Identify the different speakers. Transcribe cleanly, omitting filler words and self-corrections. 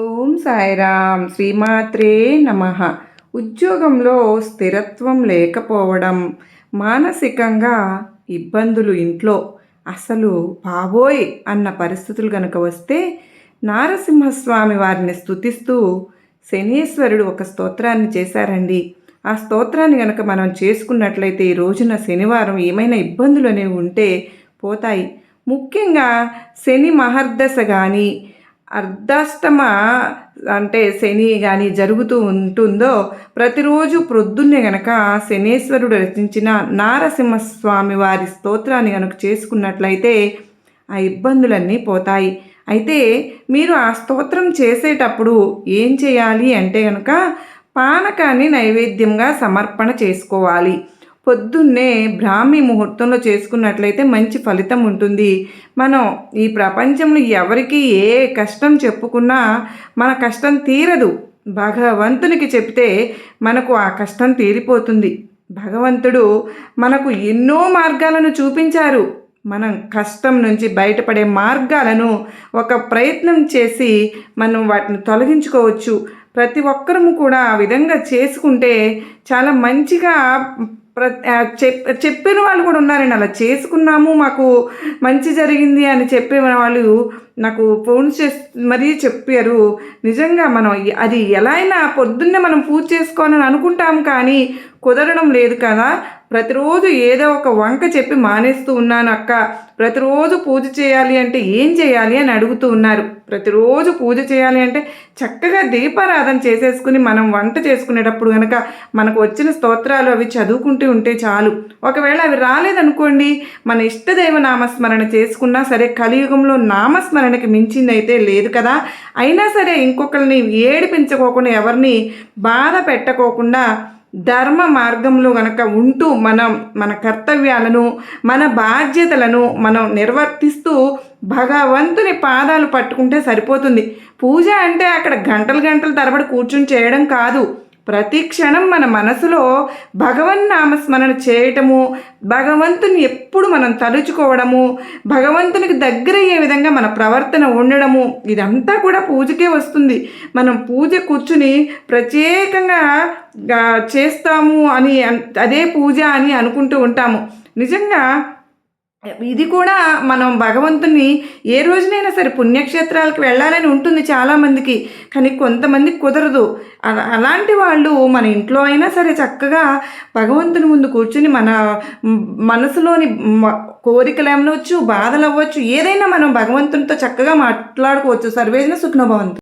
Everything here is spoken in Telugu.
Speaker 1: ఓం సాయిరామ్ శ్రీమాత్రే నమః. ఉద్యోగంలో స్థిరత్వం లేకపోవడం, మానసికంగా ఇబ్బందులు ఇంట్లో అసలు బాబోయ్ అన్న పరిస్థితులు గనక వస్తే నారసింహస్వామి వారిని స్తుతిస్తూ శనీశ్వరుడు ఒక స్తోత్రాన్ని చేశారండి. ఆ స్తోత్రాన్ని గనక మనం చేసుకున్నట్లయితే ఈ రోజున శనివారం ఏమైనా ఇబ్బందులు అనేవి ఉంటే పోతాయి. ముఖ్యంగా శని మహర్దశ కానీ అర్ధాష్టమ అంటే శని కానీ జరుగుతూ ఉంటుందో ప్రతిరోజు ప్రొద్దున్నే గనక శనేశ్వరుడు రచించిన నారసింహస్వామి వారి స్తోత్రాన్ని గనక చేసుకున్నట్లయితే ఆ ఇబ్బందులన్నీ పోతాయి. అయితే మీరు ఆ స్తోత్రం చేసేటప్పుడు ఏం చేయాలి అంటే కనుక పానకాన్ని నైవేద్యంగా సమర్పణ చేసుకోవాలి. పొద్దున్నే బ్రాహ్మీ ముహూర్తంలో చేసుకున్నట్లయితే మంచి ఫలితం ఉంటుంది. మనం ఈ ప్రపంచంలో ఎవరికి ఏ కష్టం చెప్పుకున్నా మన కష్టం తీరదు. భగవంతునికి చెప్తే మనకు ఆ కష్టం తీరిపోతుంది. భగవంతుడు మనకు ఎన్నో మార్గాలను చూపించారు. మనం కష్టం నుంచి బయటపడే మార్గాలను ఒక ప్రయత్నం చేసి మనం వాటిని తొలగించుకోవచ్చు. ప్రతి ఒక్కరము కూడా ఆ విధంగా చేసుకుంటే చాలా మంచిగా చెప్పిన వాళ్ళు కూడా ఉన్నారండి. అలా చేసుకున్నాము, మాకు మంచి జరిగింది అని చెప్పే వాళ్ళు నాకు ఫోన్ చేసి మరీ చెప్పారు. నిజంగా మనం అది ఎలా అయినా పొద్దున్నే మనం పూజ చేసుకోవాలని అనుకుంటాం, కానీ కుదరడం లేదు కదా. ప్రతిరోజు ఏదో ఒక వంక చెప్పి మానేస్తూ ఉన్నాను అక్క. ప్రతిరోజు పూజ చేయాలి అంటే ఏం చేయాలి అని అడుగుతూ ఉన్నారు. ప్రతిరోజు పూజ చేయాలి అంటే చక్కగా దీపారాధన చేసేసుకుని మనం వంట చేసుకునేటప్పుడు కనుక మనకు వచ్చిన స్తోత్రాలు అవి చదువుకుంటూ ఉంటే చాలు. ఒకవేళ అవి రాలేదనుకోండి, మన ఇష్టదైవ నామస్మరణ చేసుకున్నా సరే. కలియుగంలో నామస్మరణకి మించింది అయితే లేదు కదా. అయినా సరే ఇంకొకరిని ఏడిపించుకోకుండా, ఎవరిని బాధ పెట్టకోకుండా ధర్మ మార్గంలో గనక ఉంటూ మన కర్తవ్యాలను, మన బాధ్యతలను మనం నిర్వర్తిస్తూ భగవంతుని పాదాలు పట్టుకుంటే సరిపోతుంది. పూజ అంటే అక్కడ గంటలు గంటల తరబడి కూర్చుని చేయడం కాదు. ప్రతి క్షణం మన మనసులో భగవన్ నామస్మరణ చేయటము, భగవంతుని ఎప్పుడు మనం తలుచుకోవడము, భగవంతునికి దగ్గరయ్యే విధంగా మన ప్రవర్తన ఉండడము, ఇదంతా కూడా పూజకే వస్తుంది. మనం పూజ కూర్చుని ప్రత్యేకంగా చేస్తాము అని అదే పూజ అని అనుకుంటూ ఉంటాము. నిజంగా ఇది కూడా మనం భగవంతుని ఏ రోజునైనా సరే పుణ్యక్షేత్రాలకు వెళ్ళాలని ఉంటుంది చాలామందికి, కానీ కొంతమందికి కుదరదు. అలాంటి వాళ్ళు మన ఇంట్లో అయినా సరే చక్కగా భగవంతుని ముందు కూర్చుని మన మనసులోని కోరికలు అవ్వచ్చు, బాధలు అవ్వచ్చు, ఏదైనా మనం భగవంతునితో చక్కగా మాట్లాడుకోవచ్చు. సర్వేజన సుఖినో భవంతు.